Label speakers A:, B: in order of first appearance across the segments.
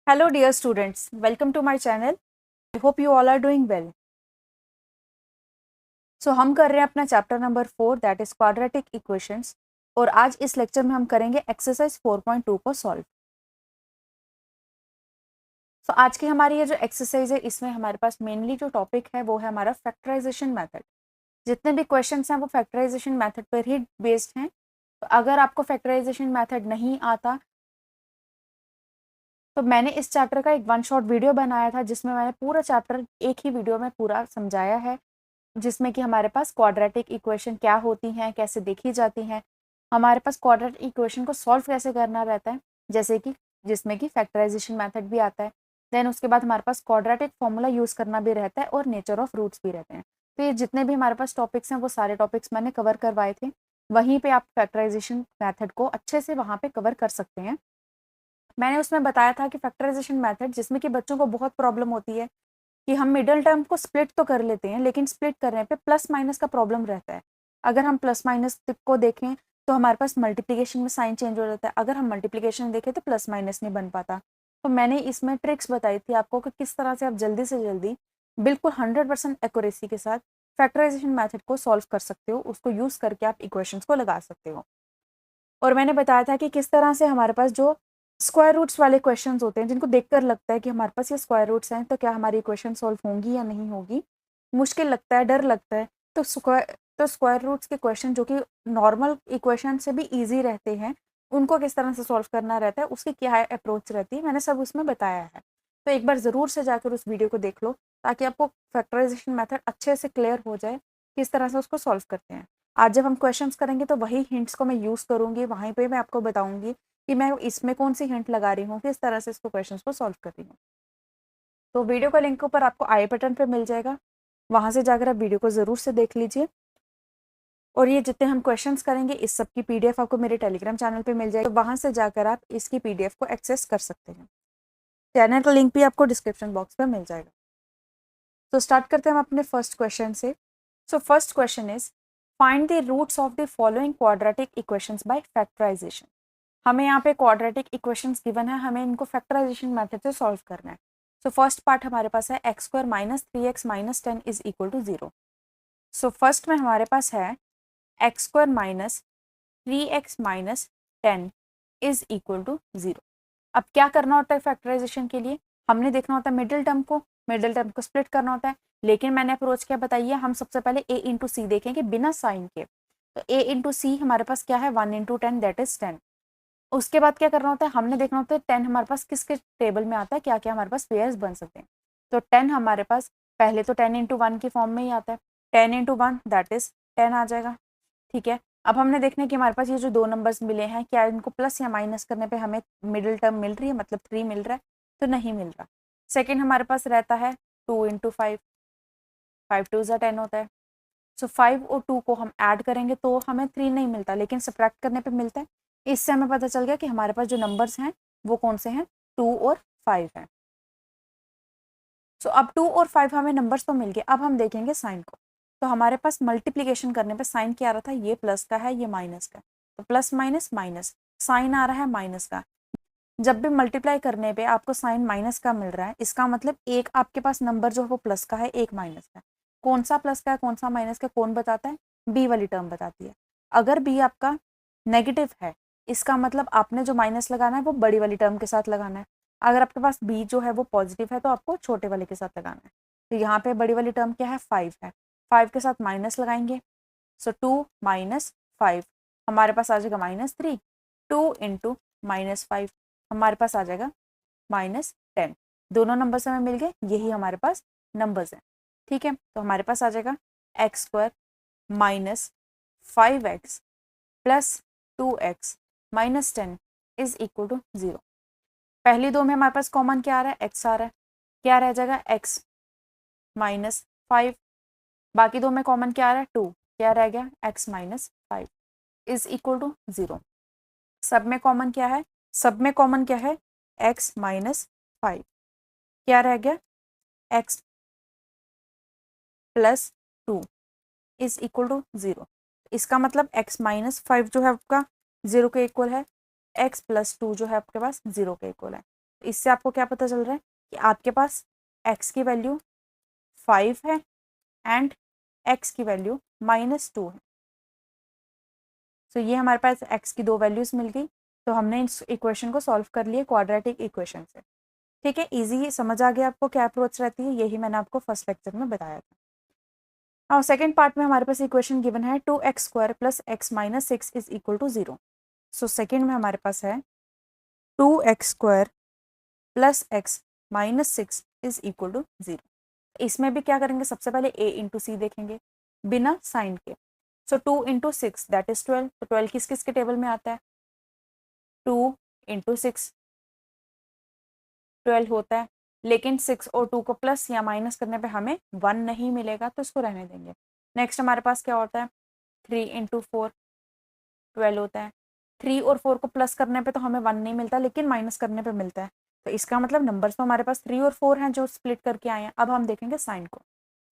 A: Hello dear students, welcome to my channel. I hope you all are doing well. So हम कर रहे हैं अपना chapter number 4 that is quadratic equations और आज इस लेक्चर में हम करेंगे एक्सरसाइज 4.2 को सॉल्व। सो आज की हमारी ये जो एक्सरसाइज है इसमें हमारे पास मेनली जो टॉपिक है वो है हमारा फैक्टराइजेशन मेथड। जितने भी क्वेश्चंस हैं वो फैक्टराइजेशन मेथड पर ही बेस्ड हैं। तो अगर आपको फैक्टराइजेशन मेथड नहीं आता तो मैंने इस चैप्टर का एक वन शॉट वीडियो बनाया था जिसमें मैंने पूरा चैप्टर एक ही वीडियो में पूरा समझाया है, जिसमें कि हमारे पास क्वाड्रेटिक इक्वेशन क्या होती हैं, कैसे देखी जाती हैं, हमारे पास क्वाड्रेटिक इक्वेशन को सॉल्व कैसे करना रहता है, जैसे कि जिसमें कि फैक्टराइजेशन मेथड भी आता है। देन उसके बाद हमारे पास क्वाड्रेटिक फॉर्मूला यूज़ करना भी रहता है और नेचर ऑफ रूट्स भी रहते हैं। तो ये जितने भी हमारे पास टॉपिक्स हैं वो सारे टॉपिक्स मैंने कवर करवाए थे। वहीं पे आप फैक्टराइजेशन मेथड को अच्छे से वहाँ पे कवर कर सकते हैं। मैंने उसमें बताया था कि फैक्टराइजेशन मेथड जिसमें कि बच्चों को बहुत प्रॉब्लम होती है कि हम मिडिल टर्म को स्प्लिट तो कर लेते हैं लेकिन स्प्लिट करने पे प्लस माइनस का प्रॉब्लम रहता है। अगर हम प्लस माइनस को देखें तो हमारे पास मल्टीप्लिकेशन में साइन चेंज हो जाता है, अगर हम मल्टीप्लिकेशन देखें तो प्लस माइनस नहीं बन पाता। तो मैंने इसमें ट्रिक्स बताई थी आपको कि किस तरह से आप जल्दी से जल्दी बिल्कुल 100% एक्यूरेसी के साथ फैक्टराइजेशन मैथड को सॉल्व कर सकते हो, उसको यूज़ करके आप इक्वेशंस को लगा सकते हो। और मैंने बताया था कि किस तरह से हमारे पास जो स्क्वायर रूट्स वाले क्वेश्चंस होते हैं जिनको देखकर लगता है कि हमारे पास ये स्क्वायर रूट्स हैं तो क्या हमारी इक्वेशन सॉल्व होंगी या नहीं होगी, मुश्किल लगता है, डर लगता है, तो स्क्वायर रूट्स के क्वेश्चन जो कि नॉर्मल इक्वेशन से भी ईजी रहते हैं उनको किस तरह से सॉल्व करना रहता है, उसकी क्या अप्रोच रहती है, मैंने सब उसमें बताया है। तो एक बार ज़रूर से जाकर उस वीडियो को देख लो ताकि आपको फैक्टराइजेशन मेथड अच्छे से क्लियर हो जाए किस तरह से उसको सॉल्व करते हैं। आज जब हम क्वेश्चंस करेंगे तो वही हिंट्स को मैं यूज़ करूँगी, वहीं पे मैं आपको बताऊँगी कि मैं इसमें कौन सी हिंट लगा रही हूँ, किस तरह से इसको क्वेश्चंस को सॉल्व कर रही हूँ। तो वीडियो का लिंक ऊपर आपको आई बटन पे मिल जाएगा, वहाँ से जाकर आप वीडियो को ज़रूर से देख लीजिए। और ये जितने हम क्वेश्चंस करेंगे इस सब की पीडीएफ आपको मेरे टेलीग्राम चैनल पे मिल जाएगी, तो वहाँ से जाकर आप इसकी पीडीएफ को एक्सेस कर सकते हैं। चैनल का लिंक भी आपको डिस्क्रिप्शन बॉक्स में मिल जाएगा। तो स्टार्ट करते हैं हम अपने फर्स्ट क्वेश्चन से। So first question is find the roots of the following quadratic equations by factorization. हमें यहाँ पे क्वाड्रेटिक इक्वेशंस गिवन है, हमें इनको फैक्टराइजेशन मेथड से सॉल्व करना है। सो फर्स्ट पार्ट हमारे पास है x square minus 3x minus 10 is equal to 0। So first में हमारे पास है x square minus 3x minus 10 is equal to 0। अब क्या करना होता है फैक्टराइजेशन के लिए, हमने देखना होता है मिडिल टर्म को स्प्लिट करना होता है। लेकिन मैंने अप्रोच क्या बताइए, हम सबसे पहले a इंटू सी देखेंगे बिना साइन के। तो a इंटू सी हमारे पास क्या है, 1 इंटू 10 दैट इज 10। उसके बाद क्या करना होता है, हमने देखना होता है 10 हमारे पास किसके टेबल में आता है, क्या क्या हमारे पास पेयर्स बन सकते हैं। तो 10 हमारे पास पहले तो 10 इंटू 1 की फॉर्म में ही आता है, 10 इंटू 1 दैट इज 10 आ जाएगा। ठीक है, अब हमने देखना है कि हमारे पास ये जो दो नंबर्स मिले हैं क्या इनको प्लस या माइनस करने पे हमें मिडिल टर्म मिल रही है, मतलब 3 मिल रहा है, तो नहीं मिल रहा। सेकेंड हमारे पास रहता है 2 इंटू 5, 5 टू ज़ा 10 होता है। सो 5 और 2 को हम ऐड करेंगे तो हमें 3 नहीं मिलता, लेकिन सब्ट्रैक्ट करने पे मिलता है। इससे हमें पता चल गया कि हमारे पास जो नंबर्स हैं वो कौन से हैं, 2 और 5 हैं। सो अब 2 और 5 हमें नंबर्स तो मिल गए, अब हम देखेंगे साइन को। तो हमारे पास मल्टीप्लिकेशन करने पे साइन क्या आ रहा था, ये प्लस का है ये माइनस का, तो प्लस माइनस माइनस, साइन आ रहा है माइनस का। जब भी मल्टीप्लाई करने पे आपको साइन माइनस का मिल रहा है, इसका मतलब एक आपके पास नंबर जो है वो प्लस का है, एक माइनस का। कौन सा प्लस का है कौन सा माइनस का कौन बताता है, बी वाली टर्म बताती है। अगर बी आपका नेगेटिव है इसका मतलब आपने जो माइनस लगाना है वो बड़ी वाली टर्म के साथ लगाना है। अगर आपके पास बी जो है वो पॉजिटिव है तो आपको छोटे वाले के साथ लगाना है। तो यहाँ पे बड़ी वाली टर्म क्या है, 5 है, 5 के साथ माइनस लगाएंगे। सो 2 माइनस 5 हमारे पास आ जाएगा -3, 2 इंटू -5 हमारे पास आ जाएगा -10। दोनों नंबर्स हमें मिल गए, यही हमारे पास नंबर्स हैं। ठीक है, तो हमारे पास आ जाएगा x square minus 5x plus 2x minus 10 is equal to 0। पहली दो में हमारे पास कॉमन क्या आ रहा है, x आ रहा है, क्या रह जाएगा x माइनस 5। बाकी दो में कॉमन क्या आ रहा है, 2, क्या रह गया x minus 5 is equal to 0। सब में कॉमन क्या है, सब में कॉमन क्या है, x माइनस 5, क्या रह गया x plus 2 is equal to 0। इसका मतलब x माइनस 5 जो है आपका 0 के इक्वल है, x प्लस 2 जो है आपके पास 0 के इक्वल है। इससे आपको क्या पता चल रहा है कि आपके पास x की वैल्यू 5 है एंड x की वैल्यू -2 है। तो ये हमारे पास x की 2 वैल्यूज मिल गई। तो हमने इस इक्वेशन को सॉल्व कर लिया क्वाड्रेटिक इक्वेशन से। ठीक है, इजी समझ आ गया आपको क्या अप्रोच रहती है, यही मैंने आपको फर्स्ट लेक्चर में बताया था। और सेकंड पार्ट में हमारे पास इक्वेशन गिवन है 2x² + x - 6 = 0। सो सेकंड में हमारे पास है 2x² + x - 6 = 0। इसमें भी क्या करेंगे, सबसे पहले a इंटू सी देखेंगे बिना साइन के। सो 2 × 6 दैट इज 12। तो 12 किस किस के टेबल में आता है, 2 × 6 12 होता है, लेकिन 6 और 2 को प्लस या माइनस करने पे हमें 1 नहीं मिलेगा, तो इसको रहने देंगे। नेक्स्ट हमारे पास क्या होता है, 3 × 4 12 होता है। 3 और 4 को प्लस करने पे तो हमें 1 नहीं मिलता, लेकिन माइनस करने पे मिलता है। तो इसका मतलब नंबर्स तो हमारे पास 3 और 4 हैं जो स्प्लिट करके आए हैं। अब हम देखेंगे साइन को।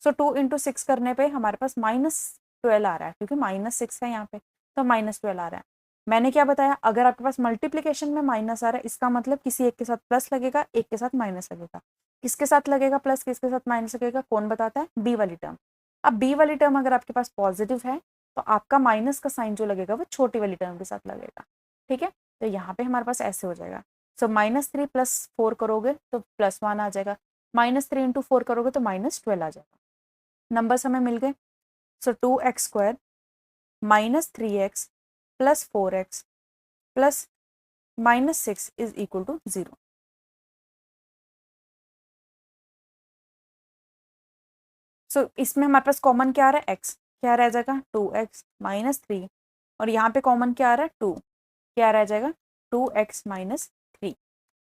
A: सो 2 × 6 करने पे हमारे पास -12 आ रहा है, क्योंकि -6 है यहाँ पे, तो -12 आ रहा है। मैंने क्या बताया, अगर आपके पास मल्टीप्लीकेशन में माइनस आ रहा है, इसका मतलब किसी एक के साथ प्लस लगेगा, एक के साथ माइनस लगेगा। किसके साथ लगेगा प्लस, किसके साथ माइनस लगेगा, कौन बताता है, बी वाली टर्म। अब बी वाली टर्म अगर आपके पास पॉजिटिव है, तो आपका माइनस का साइन जो लगेगा वो छोटी वाली टर्म के साथ लगेगा। ठीक है, तो यहाँ पे हमारे पास ऐसे हो जाएगा। सो -3 + 4 करोगे तो +1 आ जाएगा, -3 × 4 करोगे तो -12 आ जाएगा। नंबर्स हमें मिल गए। सो 2x² - 3x + 4x + -6 = 0। सो इसमें हमारे पास कॉमन क्या आ रहा है, x, क्या रह जाएगा 2x - 3, और यहाँ पे कॉमन क्या आ रहा है 2, क्या रह जाएगा 2x - 3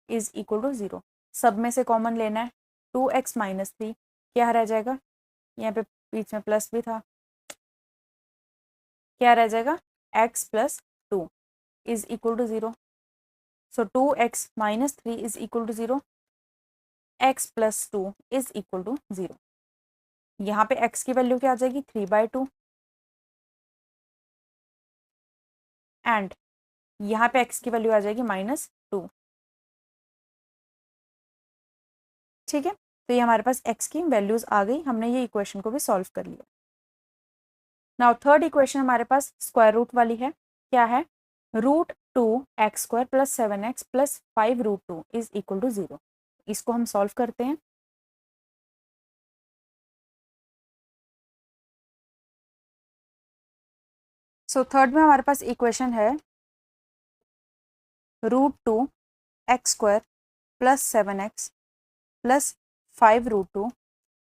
A: = 0। सब में से कॉमन लेना है, 2x - 3 क्या रह जाएगा, यहाँ पे बीच में प्लस भी था, क्या रह जाएगा x + 2 = 0। सो 2x - 3 = 0, x + 2 = 0। यहाँ पे x की वैल्यू क्या आ जाएगी 3/2, एंड यहाँ पे x की वैल्यू आ जाएगी -2। ठीक है, तो ये हमारे पास x की वैल्यूज आ गई, हमने ये इक्वेशन को भी सॉल्व कर लिया। नाउ थर्ड इक्वेशन हमारे पास स्क्वायर रूट वाली है। क्या है, √2x² + 7x + 5√2 = 0। इसको हम सॉल्व करते हैं। सो थर्ड में हमारे पास इक्वेशन है √2x² + 7x + 5√2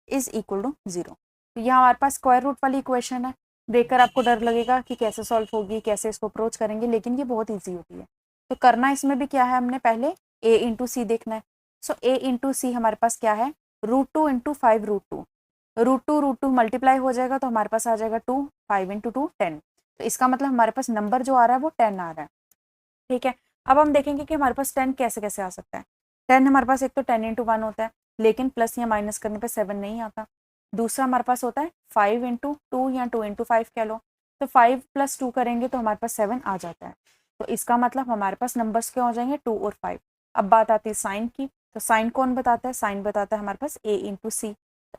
A: = 0। तो यहाँ हमारे पास स्क्वायर रूट वाली इक्वेशन है। देखकर आपको डर लगेगा कि कैसे सॉल्व होगी, कैसे इसको अप्रोच करेंगे, लेकिन ये बहुत ईजी होती है। तो करना इसमें भी क्या है, हमने पहले a × c देखना है। सो a × c हमारे पास क्या है, √2 × 5√2, √2 मल्टीप्लाई हो जाएगा तो हमारे पास आ जाएगा 2, 5 × 2 10। तो इसका मतलब हमारे पास नंबर जो आ रहा है वो 10 आ रहा है। ठीक है, अब हम देखेंगे कि हमारे पास 10 कैसे कैसे आ सकता है। 10 हमारे पास एक तो 10 × 1 होता है, लेकिन प्लस या माइनस करने पे 7 नहीं आता। दूसरा हमारे पास होता है 5 × 2 या 2 × 5 कह लो, तो 5 + 2 करेंगे तो हमारे पास 7 आ जाता है। तो इसका मतलब हमारे पास नंबर्स क्या हो जाएंगे 2 और 5। अब बात आती है साइन की, तो साइन कौन बताता है, साइन बताता है हमारे पास a × c।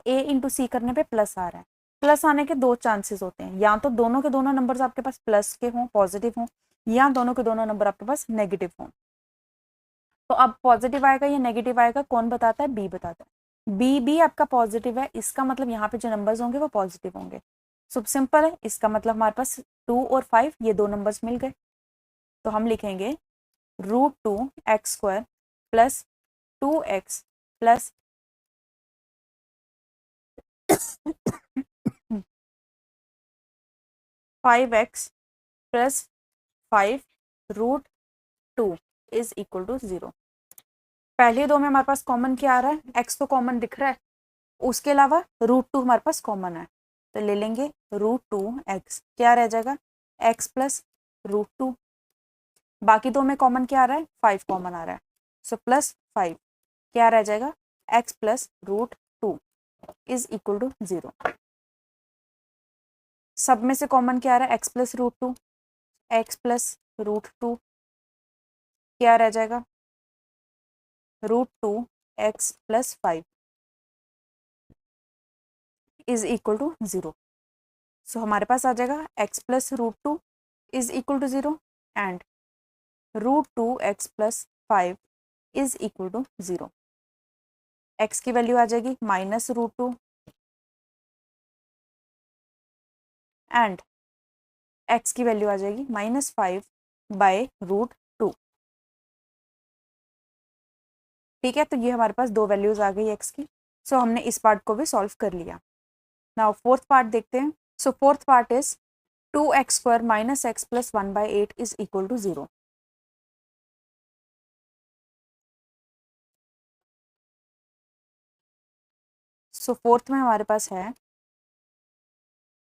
A: a × c करने पे प्लस आ रहा है। प्लस आने के दो चांसेस होते हैं, या तो दोनों के दोनों नंबर्स आपके पास प्लस के हों, पॉजिटिव हों, या दोनों के दोनों नंबर आपके पास नेगेटिव हों। तो अब पॉजिटिव आएगा या नेगेटिव आएगा, कौन बताता है, बी बताता है। बी भी आपका पॉजिटिव है, इसका मतलब यहाँ पे जो नंबर्स होंगे वो पॉजिटिव होंगे। सब सिंपल है, इसका मतलब हमारे पास 2 और 5 ये दो नंबर्स मिल गए। तो हम लिखेंगे √2x² + 2x + 5x + 5√2 = 0। पहले दो में हमारे पास कॉमन क्या आ रहा है, x तो कॉमन दिख रहा है, उसके अलावा √2 हमारे पास कॉमन है, तो ले लेंगे √2x, क्या रह जाएगा x + √2। बाकी दो में कॉमन क्या आ रहा है, 5 कॉमन आ रहा है, सो +5 क्या रह जाएगा x + √2 = 0। सब में से कॉमन क्या आ रहा है, x + √2, x + √2 क्या रह जाएगा √2x+5 इज इक्वल टू 0। सो हमारे पास आ जाएगा x plus √2 is equal to 0 and √2x+5 is equal to 0। x की वैल्यू आ जाएगी -√2 एंड x की वैल्यू आ जाएगी -5/√2। ठीक है, तो ये हमारे पास दो वैल्यूज आ गई x की। सो हमने इस पार्ट को भी सॉल्व कर लिया। नाउ फोर्थ पार्ट देखते हैं। So fourth part is 2x² - x + 1/8 is equal to 0। So fourth में हमारे पास है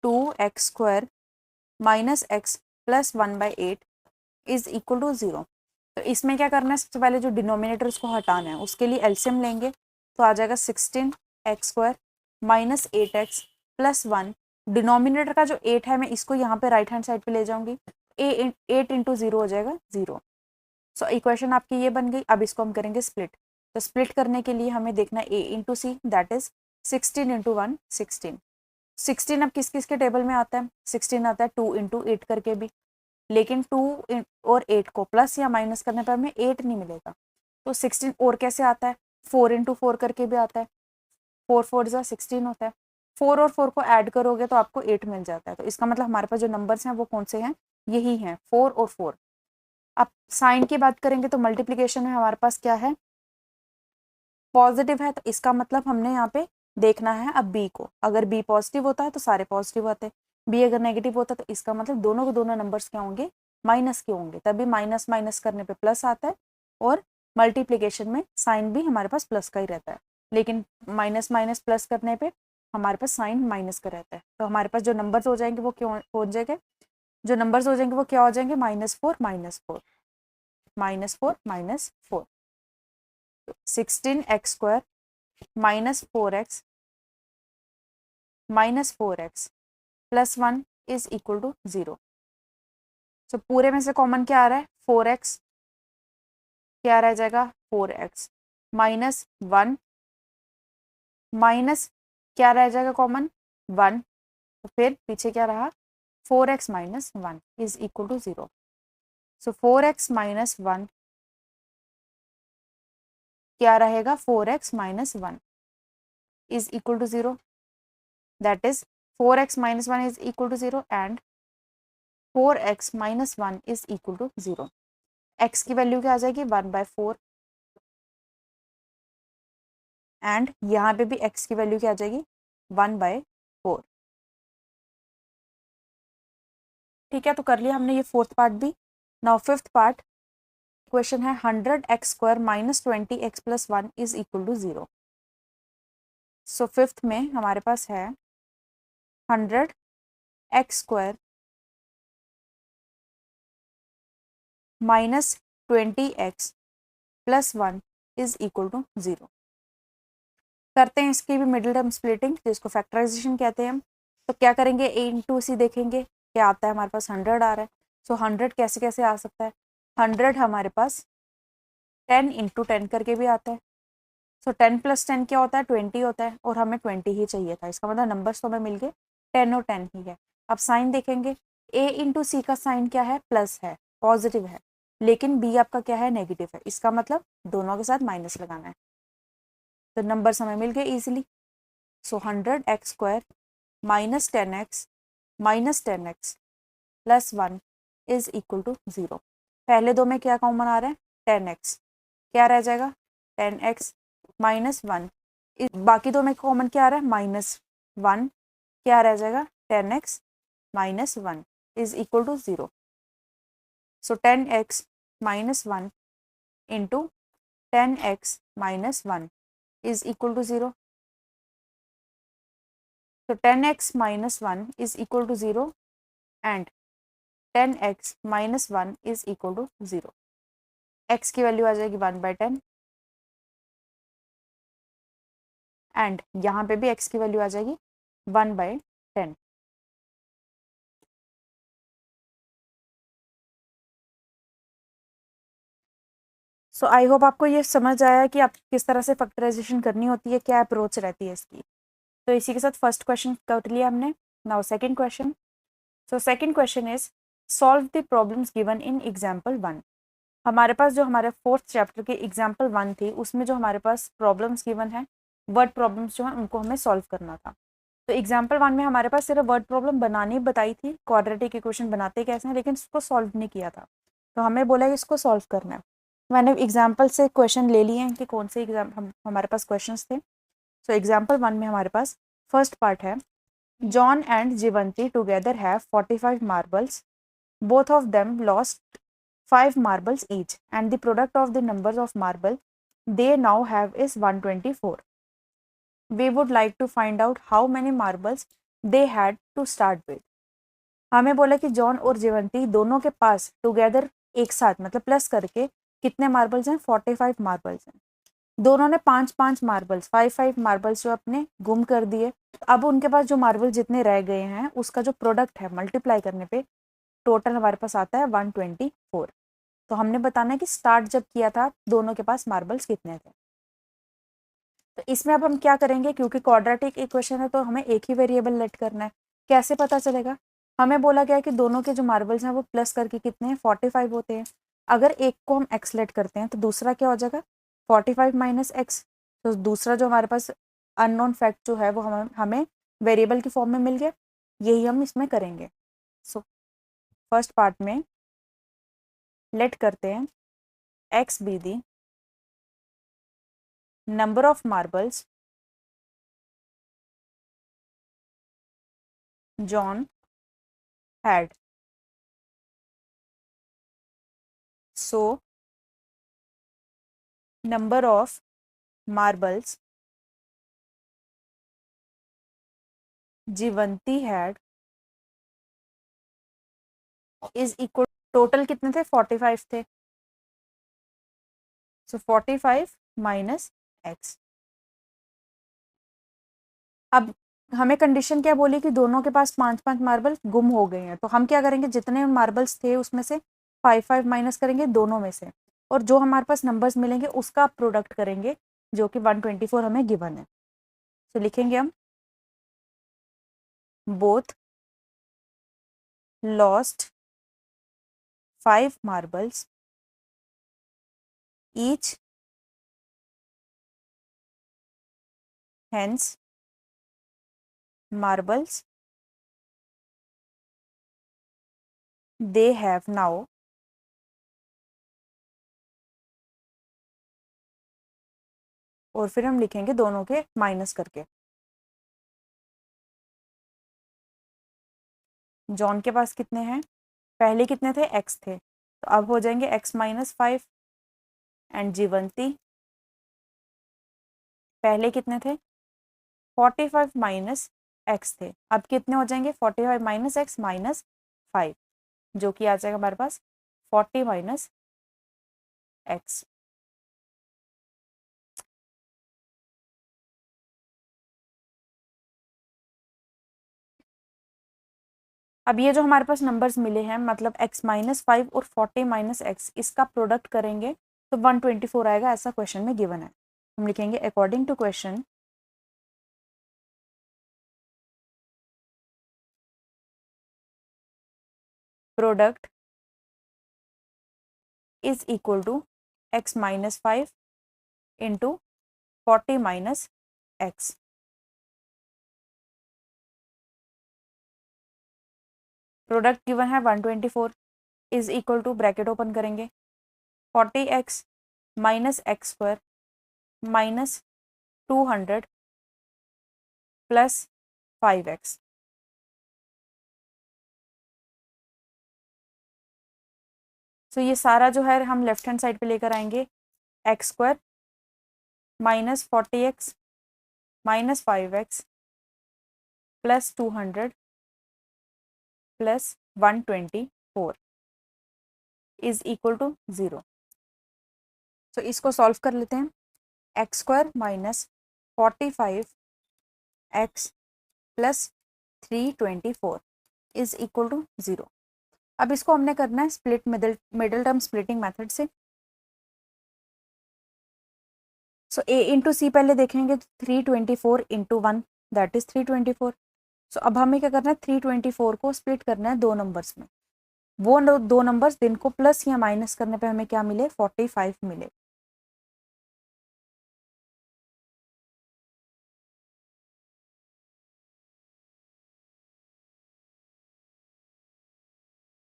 A: 2x² - x + 1/8 is equal to 0। तो इसमें क्या करना है, सबसे पहले जो डिनोमिनेटर्स को हटाना है उसके लिए एलसीएम लेंगे। तो आ जाएगा 16x² - 8x + 1। डिनोमिनेटर का जो 8 है मैं इसको यहाँ पे राइट हैंड साइड पे ले जाऊंगी। 8 × 0 हो जाएगा 0। सो इक्वेशन आपकी ये बन गई। अब इसको हम करेंगे स्प्लिट। तो स्प्लिट करने के लिए हमें देखना है a × c, दैट इज 16 × 1 16। 16 अब किस किस के टेबल में आता है, 16 आता है 2 × 8 करके भी, लेकिन 2 और 8 को प्लस या माइनस करने पर हमें 8 नहीं मिलेगा। तो 16 और कैसे आता है, 4 × 4 करके भी आता है, 4 4 जा 16 होता है। 4 और 4 को ऐड करोगे तो आपको 8 मिल जाता है। तो इसका मतलब हमारे पास जो नंबर्स हैं वो कौन से हैं, यही हैं 4 और 4। अब साइन की बात करेंगे तो मल्टीप्लीकेशन में हमारे पास क्या है, पॉजिटिव है। तो इसका मतलब हमने यहाँ पे देखना है अब बी को। अगर बी पॉजिटिव होता है तो सारे पॉजिटिव आते हैं, बी अगर नेगेटिव होता है तो इसका मतलब दोनों के दोनों नंबर्स क्या होंगे, माइनस के होंगे। तभी माइनस माइनस करने पे प्लस आता है और मल्टीप्लीकेशन में साइन भी हमारे पास प्लस का ही रहता है, लेकिन माइनस माइनस प्लस करने पे हमारे पास साइन माइनस का रहता है। तो हमारे पास जो नंबर्स हो जाएंगे वो क्यों हो जाएंगे, जो नंबर्स हो जाएंगे वो क्या हो जाएंगे, -4 -4 -4 -4। 16x² -4x -4x + 1 is equal to 0। सो पूरे में से कॉमन क्या आ रहा है, 4x, क्या रह जाएगा 4x -1 माइनस क्या रह जाएगा कॉमन 1। तो फिर पीछे क्या रहा, 4x - 1 is equal to 0। So 4x - 1 क्या रहेगा, 4x - 1 is equal to 0, that is 4x - 1 is equal to 0 and 4x - 1 is equal to 0। x की वैल्यू क्या आ जाएगी 1/4 एंड यहाँ पे भी x की वैल्यू क्या आ जाएगी 1/4। ठीक है, तो कर लिया हमने ये फोर्थ पार्ट भी। नाउ फिफ्थ पार्ट क्वेश्चन है 100x² - 20x + 1 is equal to 0। So fifth में हमारे पास है 100x² - 20x + 1 is equal to 0। करते हैं इसकी भी मिडिल टर्म स्प्लिटिंग, जिसको फैक्टराइजेशन कहते हैं हम। तो क्या करेंगे, a × c देखेंगे क्या आता है, हमारे पास 100 आ रहा है। सो 100 कैसे कैसे आ सकता है, 100 हमारे पास 10 × 10 करके भी आता है। सो 10 + 10 क्या होता है, 20 होता है, और हमें 20 ही चाहिए था। इसका मतलब नंबर्स तो हमें मिल गए 10 और 10 ही है। अब साइन देखेंगे, a × c का साइन क्या है, प्लस है, पॉजिटिव है, लेकिन b आपका क्या है, नेगेटिव है। इसका मतलब दोनों के साथ माइनस लगाना है। तो नंबर्स हमें मिल गए easily. So 100x² - 10x - 10x + 1 is equal to 0। पहले दो में क्या कॉमन आ रहा है, 10x, क्या रह जाएगा 10x - 1। बाकी दो में कॉमन क्या आ रहा है, -1, क्या रह जाएगा 10x - 1 is equal to 0। So 10x - 1 into 10x - 1 is equal to 0। So 10x - 1 is equal to 0 and 10x - 1 is equal to 0. x की वैल्यू आ जाएगी 1/10 एंड यहाँ पे भी x की वैल्यू आ जाएगी 1/10। सो आई होप आपको ये समझ आया कि आप किस तरह से फैक्टराइजेशन करनी होती है, क्या अप्रोच रहती है इसकी। तो इसी के साथ फर्स्ट क्वेश्चन कर लिया हमने। Now second question. So second question is solve the problems given in example 1। हमारे पास जो हमारे फोर्थ चैप्टर के एग्जाम्पल 1 थी उसमें जो हमारे पास प्रॉब्लम्स गिवन है, वर्ड प्रॉब्लम्स जो है उनको हमें सॉल्व करना था। तो एग्जाम्पल 1 में हमारे पास सिर्फ वर्ड प्रॉब्लम बनानी बताई थी, क्वाड्रेटिक इक्वेशन बनाते कैसे हैं, लेकिन इसको सॉल्व नहीं किया था। तो हमें बोला कि इसको सॉल्व करना है। मैंने एग्जाम्पल से क्वेश्चन ले लिए हैं कि कौन से हमारे पास क्वेश्चंस थे। सो एग्जाम्पल 1 में हमारे पास फर्स्ट पार्ट है, John and Jivanti together have 45 marbles, both of them lost 5 marbles each and the product of the numbers of marble they now have is 124. We would like to find out how many marbles they had to start with. हमें बोला कि John और जीवंती दोनों के पास together एक साथ मतलब plus करके कितने मार्बल्स हैं, 45 मार्बल्स हैं। दोनों ने 5-5 मार्बल्स 5-5 मार्बल्स जो अपने गुम कर दिए। अब उनके पास जो मार्बल जितने रह गए हैं उसका जो प्रोडक्ट है मल्टीप्लाई करने पे टोटल हमारे पास आता है 124। तो हमने बताना है कि स्टार्ट जब किया था दोनों के पास मार्बल्स कितने थे। तो इसमें अब हम क्या करेंगे, क्योंकि क्वाड्रेटिक इक्वेशन है तो हमें एक ही वेरिएबल लेट करना है। कैसे पता चलेगा, हमें बोला गया है कि दोनों के जो मार्बल्स हैं वो प्लस करके कितने हैं, 45 होते हैं। अगर एक को हम एक्स लेट करते हैं तो दूसरा क्या हो जाएगा, 45 माइनस एक्स। तो दूसरा जो हमारे पास अननोन फैक्ट जो है वो हमें वेरिएबल की फॉर्म में मिल गया। यही हम इसमें करेंगे। सो फर्स्ट पार्ट में लेट करते हैं x be the number of marbles John had. So number of marbles जीवंती had is equal, total कितने थे, 45 थे। सो 45 माइनस एक्स। अब हमें कंडीशन क्या बोली कि दोनों के पास 5-5 मार्बल गुम हो गए हैं। तो हम क्या करेंगे, जितने मार्बल्स थे उसमें से 5-5 माइनस करेंगे दोनों में से, और जो हमारे पास नंबर्स मिलेंगे उसका प्रोडक्ट करेंगे, जो कि 124 हमें गिवन है। तो लिखेंगे हम both lost 5 marbles each, hence marbles they have now और फिर हम लिखेंगे दोनों के माइनस करके। जॉन के पास कितने हैं, पहले कितने थे, एक्स थे, तो अब हो जाएंगे एक्स माइनस 5। एंड जीवंती पहले कितने थे, 45 माइनस एक्स थे, अब कितने हो जाएंगे, 45 माइनस एक्स माइनस 5, जो कि आ जाएगा हमारे पास 40 माइनस एक्स। अब ये जो हमारे पास नंबर्स मिले हैं, मतलब x माइनस 5 और 40 माइनस एक्स, इसका प्रोडक्ट करेंगे तो 124 आएगा, ऐसा क्वेश्चन में गिवन है। हम लिखेंगे according to question product is equal to x minus 5 into 40 minus x. Product given है 124 is equal to, bracket open करेंगे, 40x minus x square minus 200 plus 5x। तो ये सारा जो है हम लेफ्ट हैंड साइड पे लेकर आएंगे, x square minus 40x minus 5x plus 200 plus 124 is equal to 0। तो इसको सॉल्व कर लेते हैं, x square minus 45x plus 324 is equal to 0। अब इसको हमने करना है split middle term splitting method से। सो ए इंटू सी पहले देखेंगे तो 324 इंटू 1 दैट इज 324। सो अब हमें क्या करना है, 324 को स्प्लिट करना है दो नंबर्स में। वो दो नंबर्स दिन को प्लस या माइनस करने पे हमें क्या मिले, 45 मिले।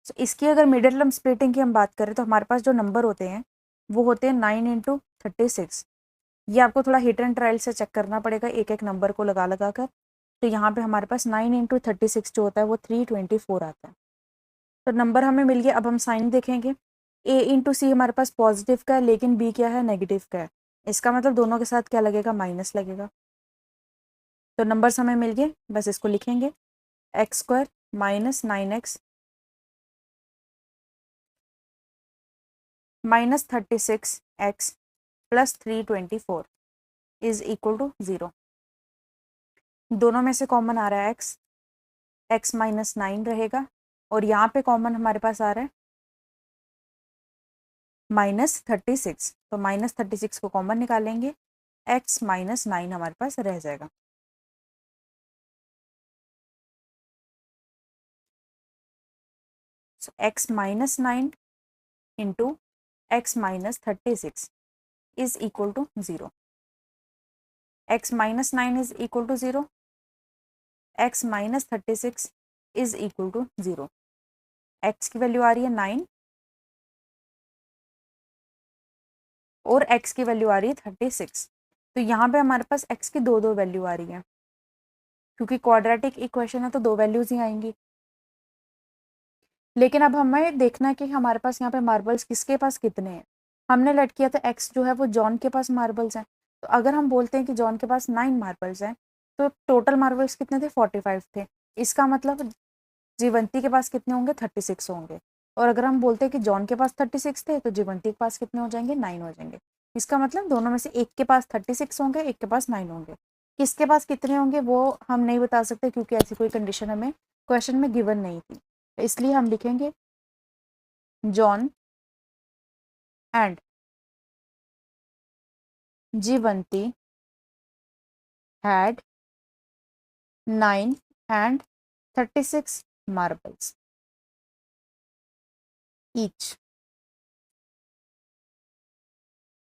A: So, इसकी अगर मिडिल टर्म स्प्लिटिंग की हम बात करें तो हमारे पास जो नंबर होते हैं वो होते हैं 9 इंटू 36। ये आपको थोड़ा हिट एंड ट्रायल से चेक करना पड़ेगा एक एक नंबर को लगा लगा कर। तो यहाँ पे हमारे पास 9 इंटू 36 जो होता है वो 324 आता है। तो नंबर हमें मिल गया। अब हम साइन देखेंगे। ए इंटू सी हमारे पास पॉजिटिव का है लेकिन बी क्या है, नेगेटिव का है। इसका मतलब दोनों के साथ क्या लगेगा, माइनस लगेगा। तो नंबर्स हमें मिल गए, बस इसको लिखेंगे। X square minus 9x minus 36x plus 324 is equal to 0। दोनों में से कॉमन आ रहा है x, x माइनस 9 रहेगा और यहाँ पे कॉमन हमारे पास आ रहा है -36। तो -36 को कॉमन निकालेंगे, x माइनस 9 हमारे पास रह जाएगा। So x minus 9 into x minus 36 is equal to 0। x minus 9 is equal to 0, x minus 36 is equal to 0। x की वैल्यू आ रही है 9 और x की वैल्यू आ रही है 36। तो यहाँ पे हमारे पास x की दो दो वैल्यू आ रही है, क्योंकि क्वाड्रेटिक इक्वेशन है तो दो वैल्यूज ही आएंगी। लेकिन अब हमें देखना है कि हमारे पास यहाँ पे मार्बल्स किसके पास कितने हैं। हमने लेट किया था x जो है वो जॉन के पास मार्बल्स हैं। तो अगर हम बोलते हैं कि जॉन के पास 9 मार्बल्स हैं तो टोटल मार्बल्स कितने थे, 45 थे। इसका मतलब जीवंती के पास कितने होंगे, 36 होंगे। और अगर हम बोलते हैं कि जॉन के पास 36 थे तो जीवंती के पास कितने हो जाएंगे, 9 हो जाएंगे। इसका मतलब दोनों में से एक के पास 36 होंगे, एक के पास 9 होंगे। किसके पास कितने होंगे वो हम नहीं बता सकते, क्योंकि ऐसी कोई कंडीशन हमें क्वेश्चन में गिवन नहीं थी। तो इसलिए हम लिखेंगे John and जीवंती had 9 and 36 marbles each।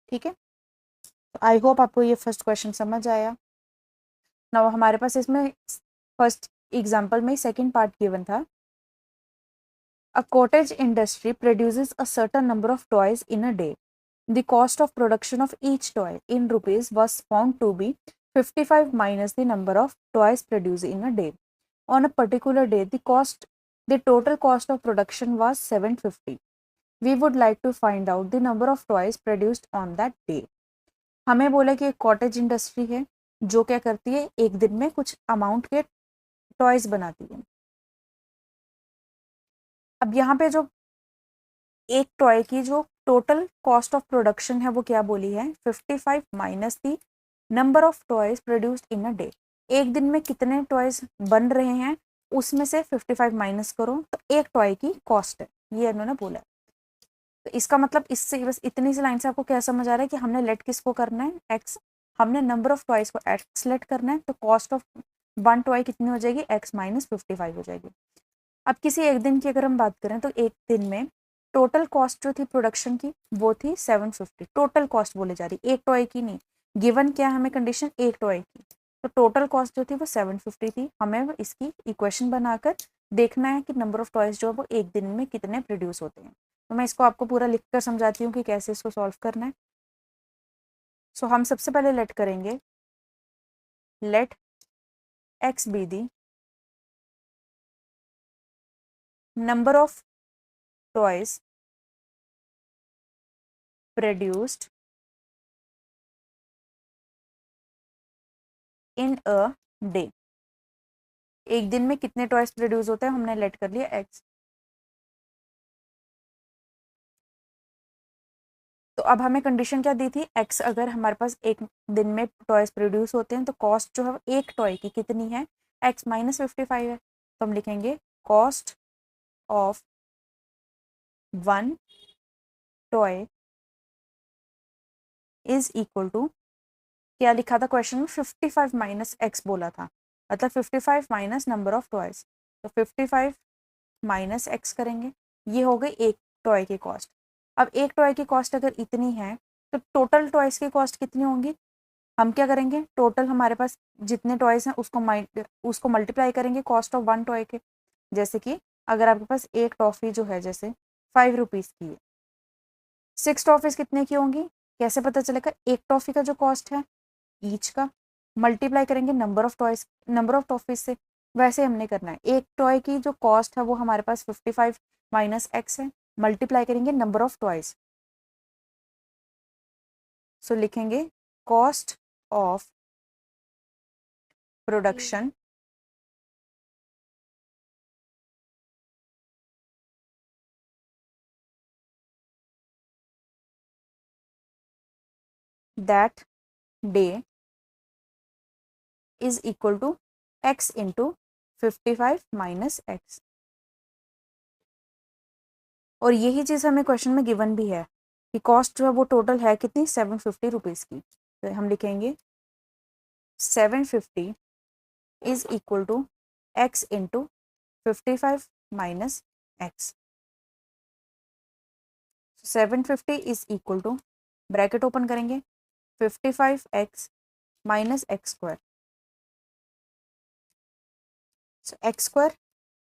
A: ठीक है, तो आई होप आपको ये फर्स्ट क्वेश्चन समझ आया। नाउ हमारे पास इसमें फर्स्ट एग्जांपल में सेकंड पार्ट गिवन था। A cottage industry produces a certain number of toys in a day. The cost of production of each toy in rupees was found to be 55 minus the number of toys produced in a day. On a particular day, the total cost of production was 750. We would like to find out the number of toys produced on that day. हमें बोला कि एक cottage industry है जो क्या करती है, एक दिन में कुछ अमाउंट के टॉयज बनाती है। अब यहाँ पे जो एक टॉय की जो टोटल कॉस्ट ऑफ प्रोडक्शन है वो क्या बोली है, 55 minus the number of toys produced in a day. एक दिन में कितने टॉयज बन रहे हैं उसमें से 55 माइनस करो तो एक टॉय की कॉस्ट है, ये इन्होंने बोला है। तो इसका मतलब इससे बस इतनी सी लाइन से आपको क्या समझ आ रहा है कि हमने लेट किसको करना है, एक्स। हमने नंबर ऑफ टॉयज को एक्स लेट करना है, तो कॉस्ट ऑफ वन टॉय कितनी हो जाएगी, एक्स माइनस 55 हो जाएगी। अब किसी एक दिन की अगर हम बात करें तो एक दिन में टोटल कॉस्ट जो थी प्रोडक्शन की वो थी 750। टोटल कॉस्ट बोले जा रही, एक टॉय की नहीं। गिवन क्या है हमें कंडीशन, एक टॉय की। तो टोटल कॉस्ट जो थी वो 750 थी। हमें इसकी इक्वेशन बनाकर देखना है कि नंबर ऑफ टॉयज जो है वो एक दिन में कितने प्रोड्यूस होते हैं। तो मैं इसको आपको पूरा लिख कर समझाती हूँ कि कैसे इसको सॉल्व करना है। सो हम सबसे पहले लेट करेंगे, let x be the number of toys produced in a day। एक दिन में कितने टॉयज प्रोड्यूस होते हैं हमने लेट कर लिया एक्स। तो अब हमें कंडीशन क्या दी थी, एक्स अगर हमारे पास एक दिन में टॉयज प्रोड्यूस होते हैं तो कॉस्ट जो है एक टॉय की कितनी है, एक्स माइनस 55 है। तो हम लिखेंगे cost of one toy is equal to क्या लिखा था क्वेश्चन में, 55 माइनस एक्स बोला था, मतलब 55 माइनस नंबर ऑफ टॉयज। तो 55 माइनस एक्स करेंगे, ये हो गई एक टॉय की कॉस्ट। अब एक टॉय की कॉस्ट अगर इतनी है तो टोटल टॉयज की कॉस्ट कितनी होंगी? हम क्या करेंगे, टोटल हमारे पास जितने टॉयज हैं उसको मल्टीप्लाई करेंगे कॉस्ट ऑफ वन टॉय के। जैसे कि अगर आपके पास एक टॉफ़ी जो है जैसे 5 रुपीज़ की है, 6 टॉफ़ीज़ कितने की होंगी? कैसे पता चलेगा? एक टॉफ़ी का जो कॉस्ट है ईच का मल्टीप्लाई करेंगे number of toys, number of toffees से। वैसे हमने करना है, एक टॉय की जो कॉस्ट है वो हमारे पास 55 माइनस एक्स है, मल्टीप्लाई करेंगे नंबर ऑफ टॉयज। सो लिखेंगे cost of production that day is equal to x into 55 minus x. और यही चीज़ हमें क्वेश्चन में गिवन भी है कि कॉस्ट जो है वो टोटल है कितनी, 750 रुपीज़ की। तो हम लिखेंगे 750 is equal to x into 55 minus x. 750 is equal to, bracket open करेंगे, 55x minus x square. So x square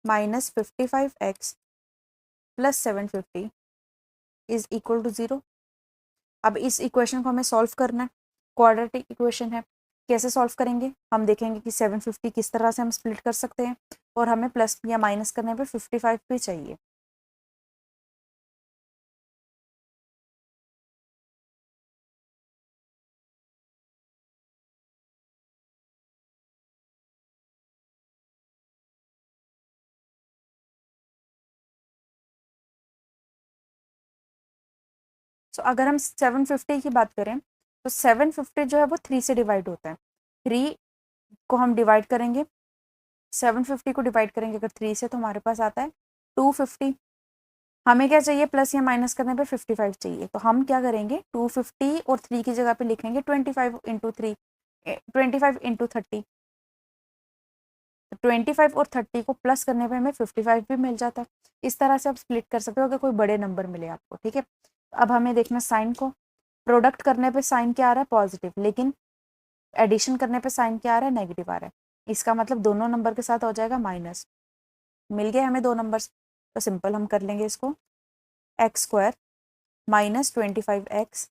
A: minus 55x plus 750 is equal to 0। अब इस इक्वेशन को हमें सॉल्व करना है, क्वाड्रेटिक इक्वेशन है। कैसे सॉल्व करेंगे हम देखेंगे कि 750 किस तरह से हम स्प्लिट कर सकते हैं, और हमें प्लस या माइनस करने पे 55 भी चाहिए। सो अगर हम 750 की बात करें तो 750 जो है वो 3 से डिवाइड होता है। 3 को हम डिवाइड करेंगे, 750 को डिवाइड करेंगे अगर 3 से, तो हमारे पास आता है 250। हमें क्या चाहिए, प्लस या माइनस करने पे 55 चाहिए। तो हम क्या करेंगे, 250 और 3 की जगह पे लिखेंगे 25 इंटू 3, 25 इंटू 30। 25 और 30 को प्लस करने पे हमें 55 भी मिल जाता है। इस तरह से आप स्प्लिट कर सकते हो अगर कोई बड़े नंबर मिले आपको, ठीक है। अब हमें देखना साइन को, प्रोडक्ट करने पे साइन क्या आ रहा है, पॉजिटिव, लेकिन एडिशन करने पे साइन क्या आ रहा है, नेगेटिव आ रहा है। इसका मतलब दोनों नंबर के साथ हो जाएगा माइनस। मिल गए हमें दो नंबर्स, तो सिंपल हम कर लेंगे इसको, x square minus 25x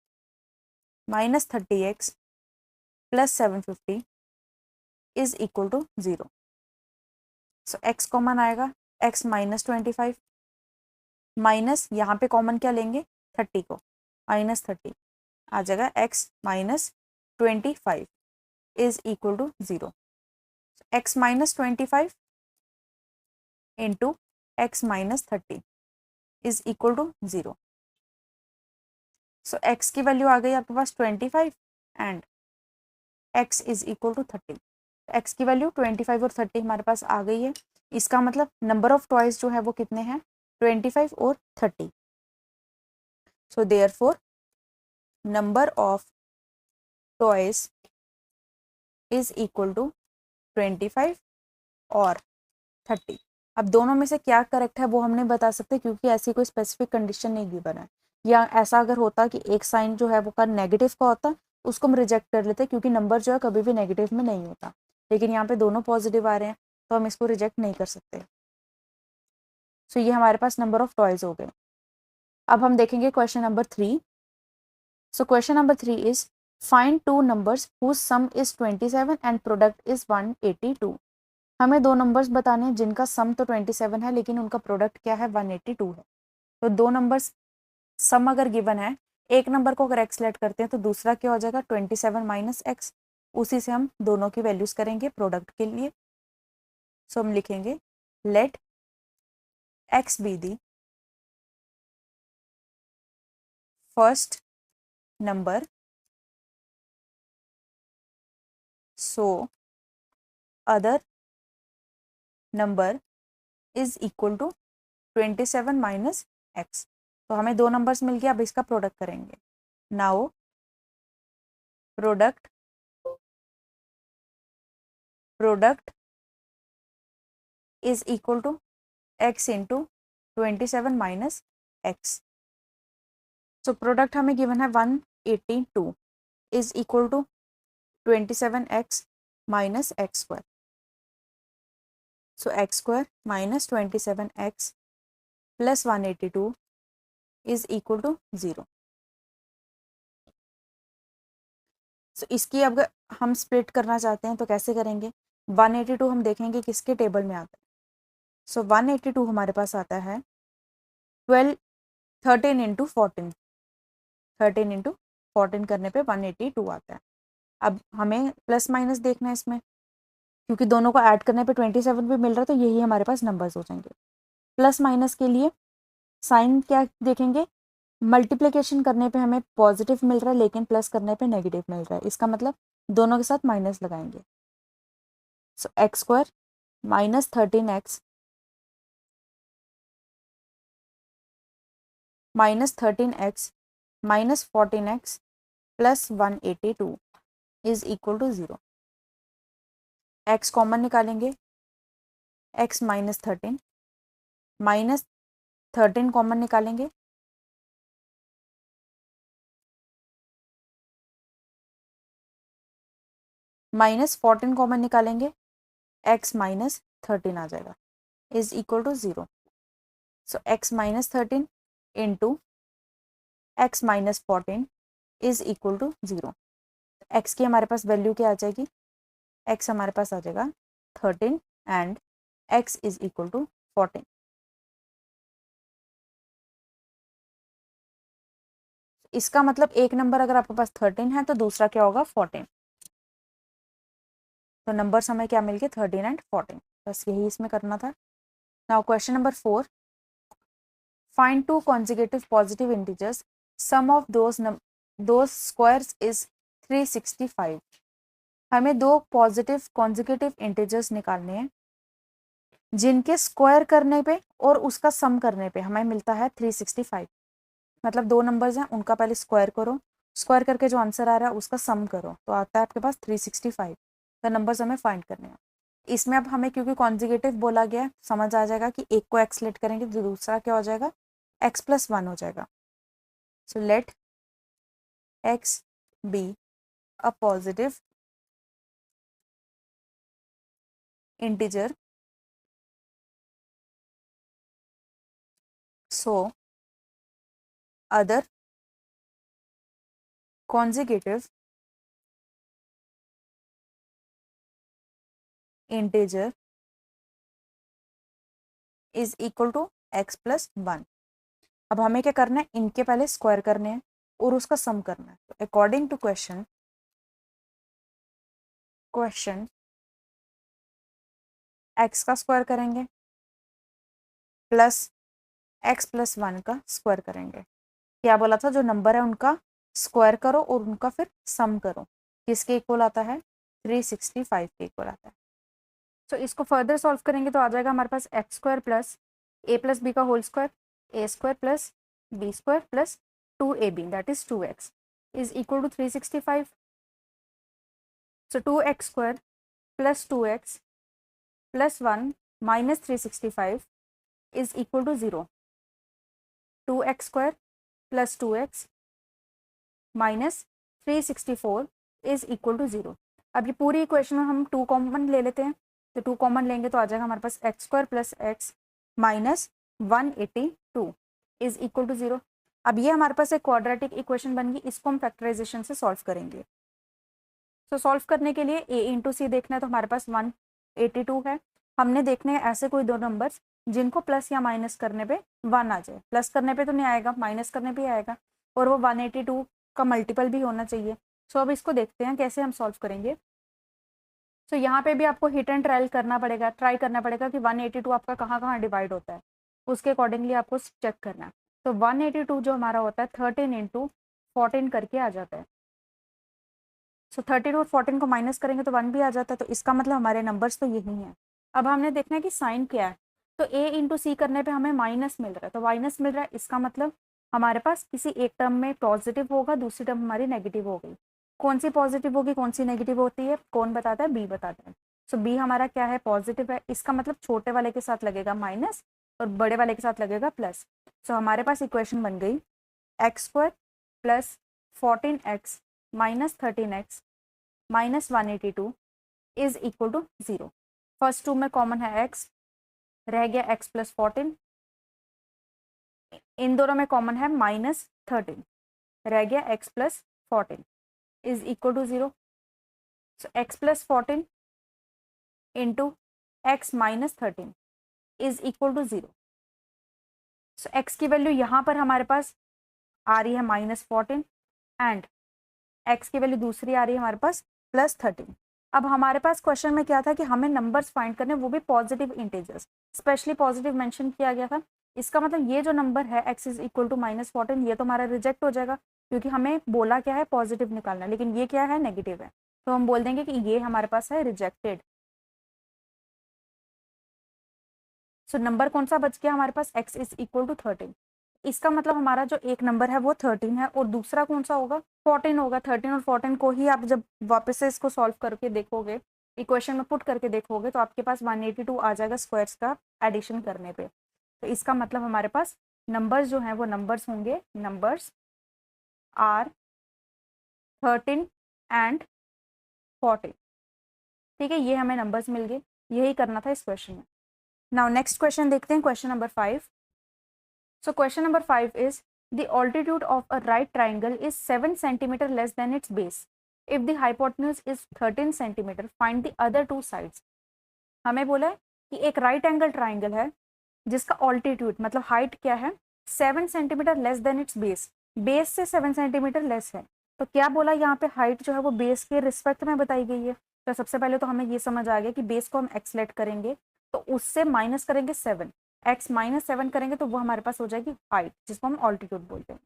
A: minus 30x plus 750 is equal to 0। So x common आएगा, x माइनस 25 माइनस यहाँ पे कॉमन क्या लेंगे, 30 को, माइनस 30 आ जाएगा, x minus 25 is equal to 0। x minus 25 into x minus 30 is equal to 0। So x की value आ गई आपके पास 25 and x is equal to 30। x की वैल्यू 25 और 30 हमारे पास आ गई है। इसका मतलब नंबर ऑफ टॉयज जो है वो कितने हैं, 25 और 30। So therefore number of toys is equal to 25 और 30। अब दोनों में से क्या करेक्ट है वो हम नहीं बता सकते, क्योंकि ऐसी कोई स्पेसिफिक कंडीशन नहीं गिवन है। या ऐसा अगर होता कि एक साइन जो है वो का नेगेटिव का होता, उसको हम रिजेक्ट कर लेते, क्योंकि नंबर जो है कभी भी नेगेटिव में नहीं होता। लेकिन यहाँ पे दोनों पॉजिटिव आ रहे हैं तो हम इसको रिजेक्ट नहीं कर सकते। सो ये हमारे पास नंबर ऑफ टॉयज हो गए। अब हम देखेंगे question number 3। So question number 3 is find two numbers whose sum is 27 and product is 182। हमें दो नंबर्स बताने हैं जिनका सम तो 27 है लेकिन उनका प्रोडक्ट क्या है, 182 है। तो दो नंबर्स सम अगर गिवन है, एक नंबर को अगर एक्स लेट करते हैं तो दूसरा क्या हो जाएगा, 27 माइनस एक्स। उसी से हम दोनों की वैल्यूज करेंगे प्रोडक्ट के लिए। सो हम लिखेंगे let x be the first number, so other number is equal to 27 minus x. तो हमें दो नंबर्स मिल गया, अब इसका प्रोडक्ट करेंगे। Now product product is equal to x into 27 minus x. So product हमें गिवन है 182 is equal to 27x minus x square. So x square minus 27x plus 182 is equal to 0। So इसकी अगर हम split करना चाहते हैं तो कैसे करेंगे? 182 हम देखेंगे किसके टेबल में आता है। सो 182 हमारे पास आता है 13 इंटू 14। 13 इंटू 14 करने पे 182 आता है। अब हमें प्लस माइनस देखना है इसमें, क्योंकि दोनों को ऐड करने पे 27 भी मिल रहा है, तो यही हमारे पास नंबर्स हो जाएंगे। प्लस माइनस के लिए साइन क्या देखेंगे? मल्टीप्लिकेशन करने पे हमें पॉजिटिव मिल रहा है, लेकिन प्लस करने पे नेगेटिव मिल रहा है। इसका मतलब दोनों के साथ माइनस लगाएंगे। So x square minus 13x minus 13x minus 14x plus 182 is equal to 0। x common निकालेंगे, x माइनस 13 माइनस 13 कॉमन निकालेंगे, माइनस 14 कॉमन निकालेंगे, x माइनस 13 आ जाएगा is equal to 0। So x minus 13 into x minus 14 is equal to 0। x की हमारे पास value क्या आ जाएगी? x हमारे पास आ जाएगा 13 and x is equal to 14। इसका मतलब एक नंबर अगर आपके पास 13 है तो दूसरा क्या होगा? 14। तो नंबर्स हमें क्या मिल गए? 13 एंड 14। बस यही इसमें करना था। Now question number 4, find two consecutive positive integers, sum of those squares is 365। हमें दो पॉजिटिव कॉन्जिक्यूटिव इंटीजर्स निकालने हैं जिनके स्क्वायर करने पे और उसका सम करने पे हमें मिलता है 365। मतलब दो नंबर्स हैं, उनका पहले स्क्वायर करो, स्क्वायर करके जो आंसर आ रहा है उसका सम करो, तो आता है आपके पास 365। तो नंबर्स हमें फाइंड करने हैं। इसमें अब हमें क्योंकि कॉन्जिक्यूटिव बोला गया, समझ आ जाएगा कि एक को एक्स लेट करेंगे तो दूसरा क्या हो जाएगा? एक्स प्लस 1 हो जाएगा। So let x be a positive integer, so other consecutive integer is equal to x plus 1। अब हमें क्या करना है? इनके पहले स्क्वायर करने हैं और उसका सम करना है। तो अकॉर्डिंग टू क्वेश्चन x का स्क्वायर करेंगे प्लस x प्लस 1 का स्क्वायर करेंगे। क्या बोला था? जो नंबर है उनका स्क्वायर करो और उनका फिर सम करो। किसके इक्वल आता है? 365 के इक्वल आता है। तो इसको फर्दर सॉल्व करेंगे तो आ जाएगा हमारे पास एक्स स्क्वायर प्लस बी का whole square, a square plus b square plus 2ab that is 2x is equal to 365। So 2x square plus 2x plus 1 minus 365 is equal to 0। 2x square plus 2x minus 364 is equal to 0। अब ये पूरी equation में हम 2 common ले लेते हैं, तो 2 common लेंगे तो आ जाएगा हमारे पास x square plus x minus 182 is equal to 0। अब ये हमारे पास एक क्वाड्रेटिक इक्वेशन बन गई, इसको हम फैक्टराइजेशन से सॉल्व करेंगे। तो सॉल्व करने के लिए a इंटू सी देखना है, तो हमारे पास 182 है। हमने देखने हैं ऐसे कोई दो नंबर्स जिनको प्लस या माइनस करने पे 1 आ जाए। प्लस करने पे तो नहीं आएगा, माइनस करने पे आएगा, और वो 182 का मल्टीपल भी होना चाहिए। सो अब इसको देखते हैं कैसे हम सॉल्व करेंगे। सो यहाँ पे भी आपको हिट एंड ट्रायल करना पड़ेगा, ट्राई करना पड़ेगा कि 182 आपका कहाँ कहाँ डिवाइड होता है, उसके अकॉर्डिंगली आपको चेक करना है। तो 182 जो हमारा होता है 13 इंटू 14 करके आ जाता है। सो 13 और 14 को माइनस करेंगे तो 1 भी आ जाता है, तो इसका मतलब हमारे नंबर्स तो यही हैं। अब हमने देखना है कि साइन क्या है। तो a इंटू सी करने पे हमें माइनस मिल रहा है, तो माइनस मिल रहा है, इसका मतलब हमारे पास किसी एक टर्म में पॉजिटिव होगा, दूसरी टर्म हमारी नेगेटिव हो गई। कौन सी पॉजिटिव होगी, कौन सी नेगेटिव होती है, कौन बताता है? बी बताता है। सो बी हमारा क्या है, पॉजिटिव है, इसका मतलब छोटे वाले के साथ लगेगा माइनस और बड़े वाले के साथ लगेगा प्लस। सो हमारे पास इक्वेशन बन गई x square plus 14x minus 13x minus 182 is equal to 0। First two में कॉमन है x, रह गया x प्लस 14, इन दोनों में कॉमन है माइनस 13, रह गया x plus 14 is equal to 0। So x plus 14 into x minus 13 is equal to 0। So x की वैल्यू यहाँ पर हमारे पास आ रही है -14 एंड x की वैल्यू दूसरी आ रही है हमारे पास +13। अब हमारे पास क्वेश्चन में क्या था कि हमें नंबर्स फाइंड करने, वो भी positive integers, specially positive mention किया गया था। इसका मतलब ये जो नंबर है x इज इक्वल टू -14, ये तो हमारा रिजेक्ट हो जाएगा क्योंकि हमें बोला क्या है, पॉजिटिव निकालना, लेकिन ये क्या है, नेगेटिव है, तो हम बोल देंगे कि ये हमारे पास है रिजेक्टेड। सो नंबर कौन सा बच गया हमारे पास, x इज इक्वल टू 13। इसका मतलब हमारा जो एक नंबर है वो 13 है और दूसरा कौन सा होगा, 14 होगा। 13 और 14 को ही आप जब वापस से इसको सॉल्व करके देखोगे, इक्वेशन में पुट करके देखोगे, तो आपके पास 182 आ जाएगा स्क्वायर्स का एडिशन करने पे। तो इसका मतलब हमारे पास नंबर्स जो हैं वो नंबर्स होंगे, नंबर्स आर 13 एंड 14। ठीक है, ये हमें नंबर्स मिल गए, यही करना था इस क्वेश्चन में। नाउ नेक्स्ट क्वेश्चन देखते हैं, question number 5। So question number 5 is the altitude of a right triangle is 7 centimeter less than its base. If the hypotenuse is 13 centimeter, find the other two sides. हमें बोला है कि एक right angle triangle है जिसका altitude मतलब height क्या है, 7 centimetre less than it's base, base से 7 सेंटीमीटर लेस है। तो क्या बोला यहाँ पे, हाइट जो है वो बेस के रिस्पेक्ट में बताई गई है। तो सबसे पहले तो हमें ये समझ आ गया कि बेस को हम एक्स लेट करेंगे तो उससे माइनस करेंगे 7, x -7 करेंगे तो वो हमारे पास हो जाएगी हाइट, जिसको हम ऑल्टीट्यूड बोलते हैं।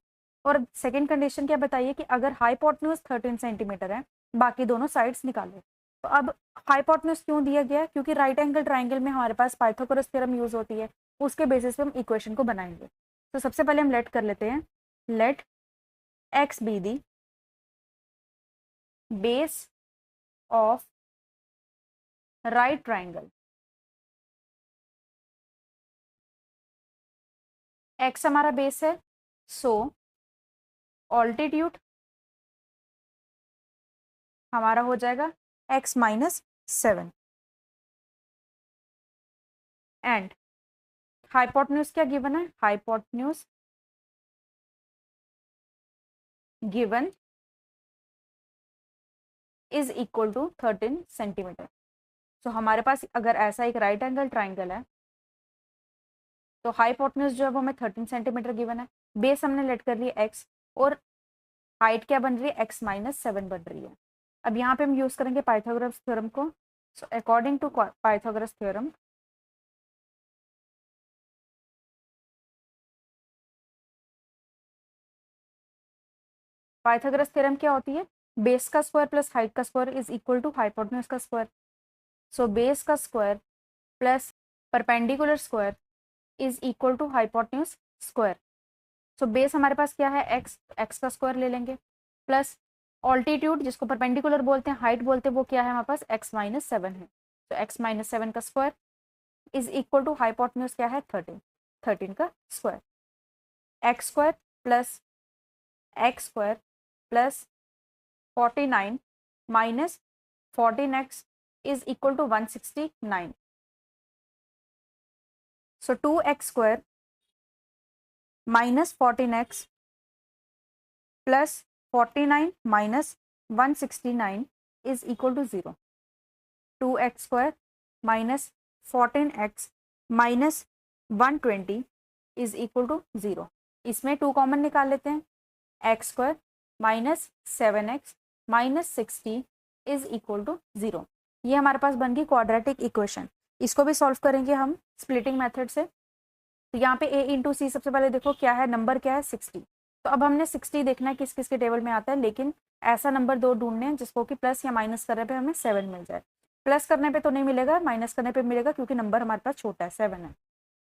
A: और सेकंड कंडीशन क्या बताइए कि अगर हाइपोटेन्यूज 13 सेंटीमीटर है, बाकी दोनों साइड्स निकाले। तो अब हाइपोटेन्यूज क्यों दिया गया है, क्योंकि राइट एंगल ट्राइंगल में हमारे पास पाइथागोरस थ्योरम यूज होती है, उसके बेसिस पे हम इक्वेशन को बनाएंगे। तो सबसे पहले हम लेट कर लेते हैं, let x be the base of right triangle. x हमारा बेस है, सो ऑल्टीट्यूड हमारा हो जाएगा x -7 एंड हाइपोटेन्यूज क्या गिवन है, hypotenuse given is equal to 13 centimetre. तो हमारे पास अगर ऐसा एक राइट एंगल ट्राइंगल है तो हाइपोटेन्यूज जो है वो हमें 13 सेंटीमीटर गिवन है, बेस हमने लेट कर लिया x और हाइट क्या बन रही है, x -7 बन रही है। अब यहाँ पे हम यूज करेंगे पाइथागोरस थ्योरम को। So according to Pythagoras theorem, Pythagoras theorem क्या होती है, बेस का स्क्वायर प्लस हाइट का square is equal to hypotenuse का स्क्वायर। सो बेस का square plus perpendicular square is equal to hypotenuse square. So base हमारे पास क्या है, एक्स का स्क्वायर ले लेंगे, प्लस ऑल्टीट्यूड जिसको परपेंडिकुलर बोलते हैं, हाइट बोलते हैं, वो क्या है हमारे पास x -7 है। तो x -7 का square is equal to hypotenuse क्या है, 13 का square. X square plus x square plus 49 minus 14x is equal to 169। So 2x square minus 14x plus 49 minus 169 is equal to 0। 2x square minus 14x minus 120 is equal to 0। इसमें 2 common निकाल लेते हैं, x square minus 7x minus 60 is equal to 0। ये हमारे पास बन गई quadratic equation. इसको भी सॉल्व करेंगे हम स्प्लिटिंग मेथड से। तो यहाँ पे a इंटू सी, सबसे पहले देखो क्या है, नंबर क्या है 60। तो अब हमने 60 देखना है किस किस के टेबल में आता है, लेकिन ऐसा नंबर 2 ढूंढने हैं जिसको कि प्लस या माइनस करने पे हमें 7 मिल जाए। प्लस करने पे तो नहीं मिलेगा, माइनस करने पे मिलेगा क्योंकि नंबर हमारे पास छोटा है, 7 है।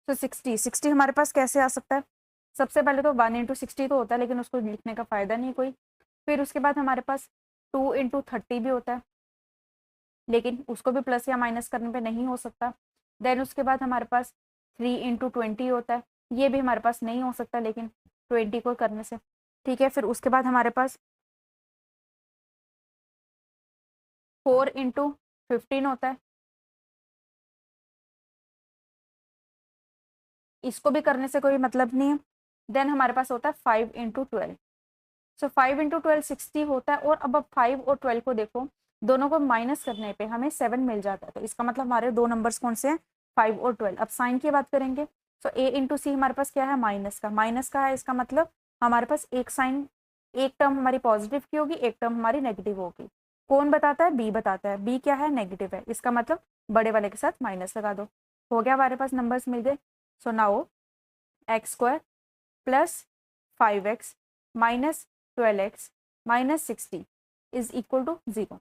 A: तो 60 हमारे पास कैसे आ सकता है, सबसे पहले तो 1 इंटू 60 तो होता है, लेकिन उसको लिखने का फ़ायदा नहीं कोई। फिर उसके बाद हमारे पास 2 इंटू 30 भी होता है, लेकिन उसको भी प्लस या माइनस करने पे नहीं हो सकता। देन उसके बाद हमारे पास 3 × 20 होता है, ये भी हमारे पास नहीं हो सकता लेकिन 20 को करने से, ठीक है। फिर उसके बाद हमारे पास 4 × 15 होता है, इसको भी करने से कोई मतलब नहीं है। देन हमारे पास होता है 5 × 12, सो 5 × 12 60 होता है। और अब 5 और 12 को देखो, दोनों को माइनस करने पे हमें 7 मिल जाता है, तो इसका मतलब हमारे दो नंबर्स कौन से हैं, 5 और 12। अब साइन की बात करेंगे, सो a × c हमारे पास क्या है, माइनस का है, इसका मतलब हमारे पास एक साइन, एक टर्म हमारी पॉजिटिव की होगी, एक टर्म हमारी नेगेटिव होगी। कौन बताता है, बी बताता है, बी क्या है, नेगेटिव है, इसका मतलब बड़े वाले के साथ माइनस लगा दो। हो गया, हमारे पास नंबर्स मिल गए। So now x² plus 5x minus 12x minus 60 is equal to 0।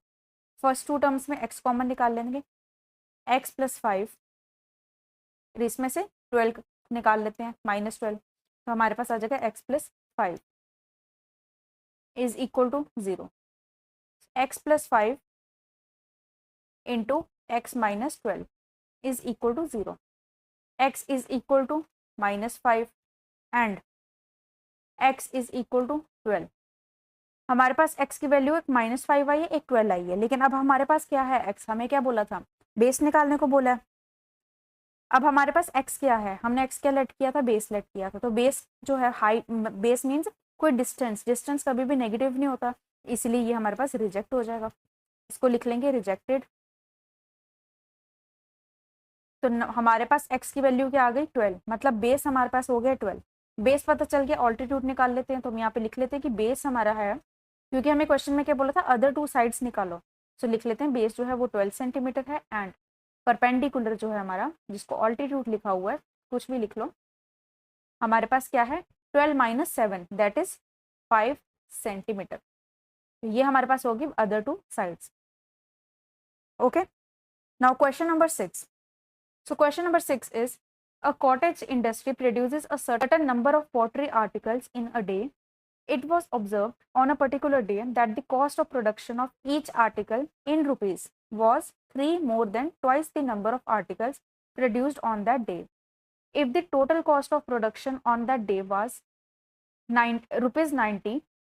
A: First two terms में x कॉमन निकाल लेंगे, x प्लस 5, इसमें से 12 निकाल लेते हैं, -12, तो हमारे पास आ जाएगा x plus 5 is equal to 0। x plus 5 into x minus 12 is equal to 0। x is equal to -5 and x is equal to 12। हमारे पास x की वैल्यू एक -5 आई है, एक 12 आई है, लेकिन अब हमारे पास क्या है, x हमें क्या बोला था, बेस निकालने को बोला है। अब हमारे पास x क्या है, हमने x क्या लेट किया था, बेस लेट किया था। तो बेस जो है हाइट, बेस मीन्स कोई डिस्टेंस, डिस्टेंस कभी भी नेगेटिव नहीं होता, इसलिए ये हमारे पास रिजेक्ट हो जाएगा, इसको लिख लेंगे रिजेक्टेड। तो हमारे पास x की वैल्यू क्या आ गई, 12, मतलब बेस हमारे पास हो गया 12। बेस पता चल गया, ऑल्टीट्यूड निकाल लेते हैं, तो हम यहाँ पे लिख लेते हैं कि बेस हमारा है, क्योंकि हमें क्वेश्चन में क्या बोला था, अदर टू साइड्स निकालो, तो लिख लेते हैं बेस जो है वो 12 सेंटीमीटर है, एंड परपेंडिकुलर जो है हमारा, जिसको ऑल्टीट्यूड लिखा हुआ है, कुछ भी लिख लो, हमारे पास क्या है, 12 माइनस 7 दैट इज 5 सेंटीमीटर। ये हमारे पास होगी other two sides. Okay, now question number 6। So question number 6 is, a cottage industry produces a certain number of pottery articles in a day. It was observed on a particular day that the cost of production of each article in rupees was 3 more than twice the number of articles produced on that day. If the total cost of production on that day was rupees 90,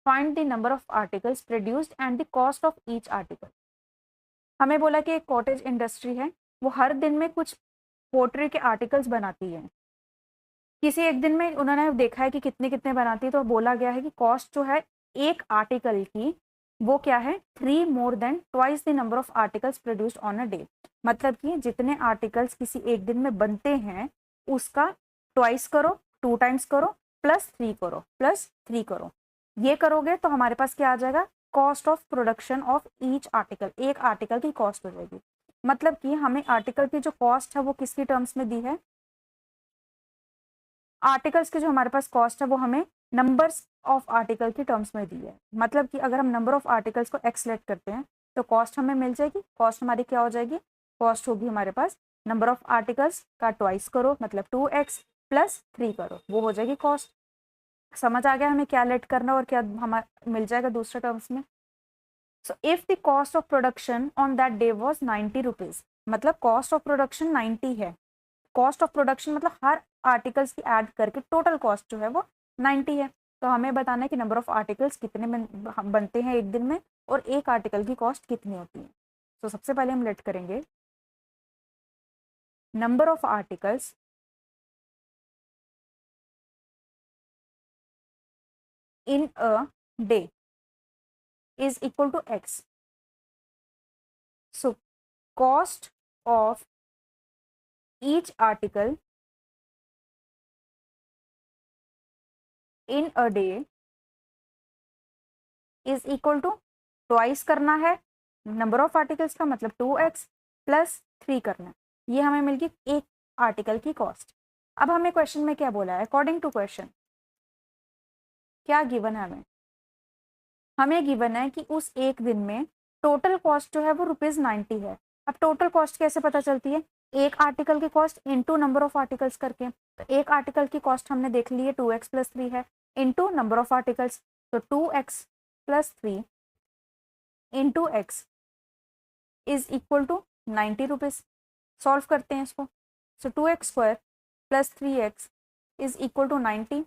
A: find the number of articles produced and the cost of each article. हमें बोला कि एक cottage industry है, वो हर दिन में कुछ pottery के आर्टिकल्स बनाती है। किसी एक दिन में उन्होंने देखा है कि कितने कितने बनाती है, तो बोला गया है कि कॉस्ट जो है एक आर्टिकल की, वो क्या है, 3 more than twice the number of articles produced on a day। मतलब कि जितने आर्टिकल्स किसी एक दिन में बनते हैं उसका ट्वाइस करो, 2 टाइम्स करो, +3 करो, +3 करो, ये करोगे तो हमारे पास क्या आ जाएगा, cost of production of each article, एक आर्टिकल की कॉस्ट हो जाएगी। मतलब कि हमें आर्टिकल की जो कॉस्ट है वो किसकी टर्म्स में दी है, आर्टिकल्स की जो हमारे पास कॉस्ट है वो हमें नंबर्स ऑफ आर्टिकल की टर्म्स में दी है। मतलब कि अगर हम नंबर ऑफ आर्टिकल्स को एक्स लेट करते हैं तो कॉस्ट हमें मिल जाएगी, कॉस्ट हमारी क्या हो जाएगी, कॉस्ट होगी हमारे पास नंबर ऑफ आर्टिकल्स का ट्वाइस करो, मतलब 2x +3 करो, वो हो जाएगी कॉस्ट। समझ आ गया हमें क्या लेट करना और क्या हमारा मिल जाएगा दूसरे टर्म्स में। So if the cost of production on that day was 90 rupees, मतलब कॉस्ट ऑफ प्रोडक्शन 90 है, कॉस्ट ऑफ प्रोडक्शन मतलब हर आर्टिकल्स की ऐड करके टोटल कॉस्ट जो है वो 90 है। तो हमें बताना है कि नंबर ऑफ आर्टिकल्स कितने बनते हैं एक दिन में और एक आर्टिकल की कॉस्ट कितनी होती है। तो सबसे पहले हम लेट करेंगे number of articles in a day is equal to x. So cost of each article in a day is equal to, twice करना है नंबर ऑफ आर्टिकल्स का, मतलब 2x +3 करना है, ये हमें मिल गई एक आर्टिकल की कॉस्ट। अब हमें क्वेश्चन में क्या बोला है, अकॉर्डिंग टू क्वेश्चन क्या गिवन है, हमें गिवन है कि उस एक दिन में टोटल कॉस्ट जो है वो ₹90 है। अब टोटल कॉस्ट कैसे पता चलती है, एक आर्टिकल की cost into number of articles करके। तो एक आर्टिकल की कॉस्ट हमने देख ली है 2x + 3 है, इनटू नंबर ऑफ आर्टिकल्स, तो 2x + 3 into x, is equal to 90 rupees. Solve करते हैं इसको। So 2x² + 3x is equal to 90।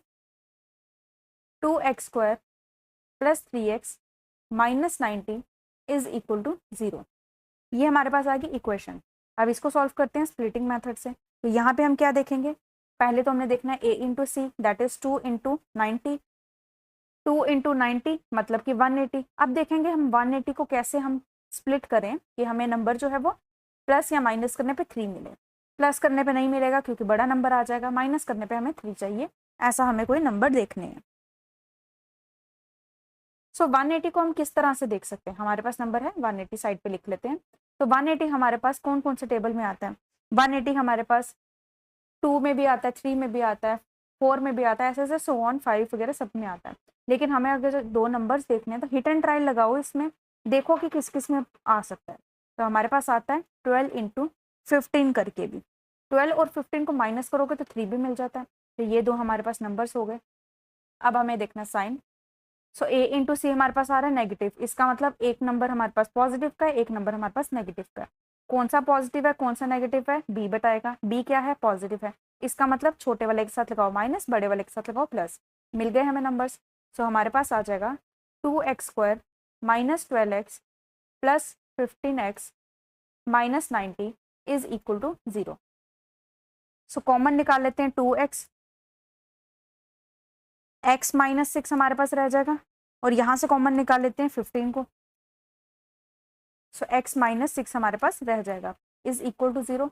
A: 2x² + 3x - 90 is equal to 0। ये हमारे पास आ गई इक्वेशन। अब इसको सॉल्व करते हैं स्प्लिटिंग मेथड से। तो यहाँ पे हम क्या देखेंगे, पहले तो हमने देखना है a into c, that is 2 into 90। 2 into 90 मतलब कि 180। अब देखेंगे हम 180 को कैसे हम स्प्लिट करें कि हमें नंबर जो है वो प्लस या माइनस करने पे 3 मिले। प्लस करने पे नहीं मिलेगा क्योंकि बड़ा नंबर आ जाएगा, माइनस करने पे हमें 3 चाहिए। ऐसा हमें कोई नंबर देखने हैं। सो 180 को हम किस तरह से देख सकते हैं, हमारे पास नंबर है 180, साइड पे लिख लेते हैं। तो 180 हमारे पास कौन कौन से टेबल में आता है, 180 हमारे पास 2 में भी आता है, 3 में भी आता है, 4 में भी आता है, ऐसे ऐसे सो ऑन 5 वगैरह सब में आता है। लेकिन हमें अगर दो नंबर्स देखने हैं तो हिट एंड ट्रायल लगाओ, इसमें देखो कि किस किस में आ सकता है। तो हमारे पास आता है 12 इंटू 15 करके भी। 12 और 15 को माइनस करोगे तो 3 भी मिल जाता है। तो ये दो हमारे पास नंबर्स हो गए। अब हमें देखना साइन। सो a इंटू सी हमारे पास आ रहा है नेगेटिव, इसका मतलब एक नंबर हमारे पास पॉजिटिव का है, एक नंबर हमारे पास नेगेटिव का है। कौन सा पॉजिटिव है कौन सा नेगेटिव है, b बताएगा। b क्या है, पॉजिटिव है, इसका मतलब छोटे वाले के साथ लगाओ माइनस, बड़े वाले के साथ लगाओ प्लस। मिल गए हमें नंबर्स। सो हमारे पास आ जाएगा 2x² - 12x + 15x - 90 is equal to 0। So common निकाल लेते हैं 2x, x - 6 हमारे पास रह जाएगा, और यहाँ से कॉमन निकाल लेते हैं 15 को। सो x - 6 हमारे पास रह जाएगा, इज इक्वल टू 0।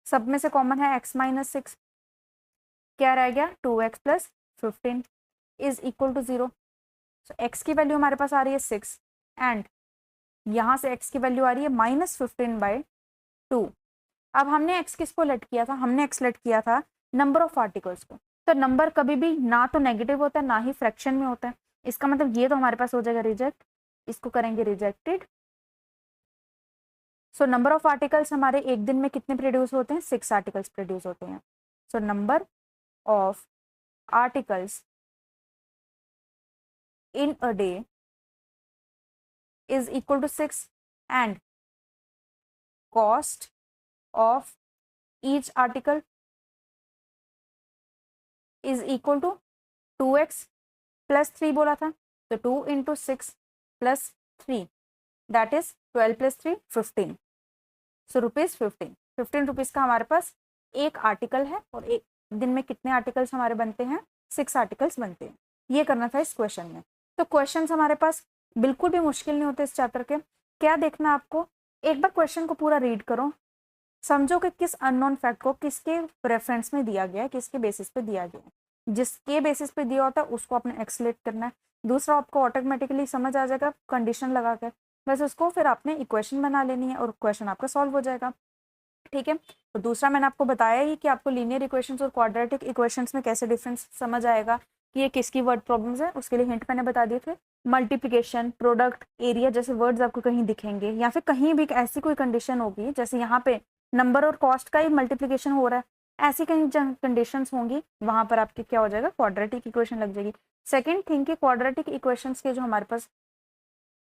A: सब में से कॉमन है x - 6, क्या रह गया 2x + 15 is equal to 0। So x की वैल्यू हमारे पास आ रही है 6 एंड यहाँ से x की वैल्यू आ रही है -15/2। अब हमने x किसको लेट किया था, हमने x लेट किया था नंबर ऑफ आर्टिकल्स को। तो नंबर कभी भी ना तो नेगेटिव होता है ना ही फ्रैक्शन में होता है। इसका मतलब ये तो हमारे पास हो जाएगा रिजेक्ट, इसको करेंगे rejected. So number of articles हमारे एक दिन में कितने प्रोड्यूस होते हैं, 6 आर्टिकल्स प्रोड्यूस होते हैं। So number of articles in a day is equal to 6 and cost of each article is equal to 2x plus 3 बोला था, तो 2 into 6 plus 3 that is 12 plus 3 15। So ₹15 rupees का हमारे पास एक आर्टिकल है, और एक दिन में कितने आर्टिकल्स हमारे बनते हैं, 6 आर्टिकल्स बनते हैं। ये करना था इस क्वेश्चन में। तो क्वेश्चंस हमारे पास बिल्कुल भी मुश्किल नहीं होते इस चैप्टर के। क्या देखना आपको, एक बार क्वेश्चन को पूरा रीड करो, समझो कि किस अननोन फैक्ट को किसके रेफरेंस में दिया गया है, किसके बेसिस पे दिया गया है। जिसके बेसिस पे दिया होता है उसको आपने एक्सलेट करना है। दूसरा आपको ऑटोमेटिकली समझ आ जाएगा कंडीशन लगा कर, बस उसको फिर आपने इक्वेशन बना लेनी है और क्वेश्चन आपका सॉल्व हो जाएगा। ठीक है। तो दूसरा मैंने आपको बताया ही कि आपको लीनियर इक्वेशंस और क्वाड्रेटिक इक्वेशंस में कैसे डिफरेंस समझ आएगा कि ये किसकी वर्ड प्रॉब्लम्स है, उसके लिए हिंट मैंने बता दिए थे। मल्टीप्लिकेशन, प्रोडक्ट, एरिया जैसे वर्ड्स आपको कहीं दिखेंगे, या फिर कहीं भी ऐसी कोई कंडीशन होगी, जैसे यहाँ पे नंबर और कॉस्ट का ही मल्टीप्लिकेशन हो रहा है, ऐसी कहीं कंडीशंस होंगी, वहां पर आपकी क्या हो जाएगा, क्वाड्रेटिक इक्वेशन लग जाएगी। सेकेंड थिंग कि क्वाड्रेटिक इक्वेशंस के जो हमारे पास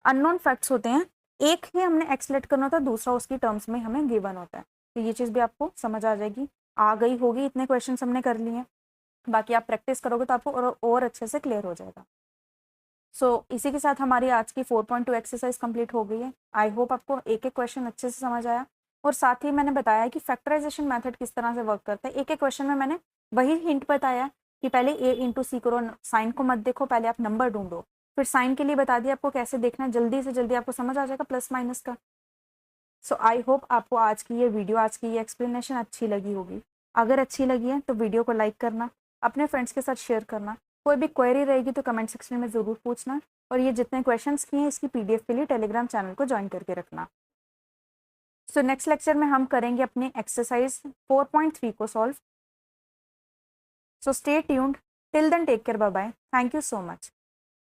A: अननोन फैक्ट्स होते हैं, एक ही हमने एक्सलेट करना होता है, दूसरा उसकी टर्म्स में हमें गिवन होता है। तो ये चीज़ भी आपको समझ आ जाएगी, आ गई होगी, इतने क्वेश्चन हमने कर लिए हैं। बाकी आप प्रैक्टिस करोगे तो आपको और अच्छे से क्लियर हो जाएगा। सो इसी के साथ हमारी आज की 4.2 एक्सरसाइज कंप्लीट हो गई है। आई होप आपको एक एक क्वेश्चन अच्छे से समझ आया, और साथ ही मैंने बताया कि फैक्टराइजेशन मेथड किस तरह से वर्क करता है। एक एक क्वेश्चन में मैंने वही हिंट बताया कि पहले a इंटू सी करो, साइन को मत देखो, पहले आप नंबर ढूंढो, फिर साइन के लिए बता दिया आपको कैसे देखना है, जल्दी से जल्दी आपको समझ आ जाएगा प्लस माइनस का। सो आई होप आपको आज की ये वीडियो, आज की ये एक्सप्लेनेशन अच्छी लगी होगी। अगर अच्छी लगी है तो वीडियो को लाइक करना, अपने फ्रेंड्स के साथ शेयर करना। कोई भी क्वेरी रहेगी तो कमेंट सेक्शन में ज़रूर पूछना, और ये जितने क्वेश्चंस किए हैं इसकी PDF के लिए टेलीग्राम चैनल को ज्वाइन करके रखना। सो नेक्स्ट लेक्चर में हम करेंगे अपने एक्सरसाइज 4.3 को solve. So stay tuned, till then take care, bye bye, thank you so much.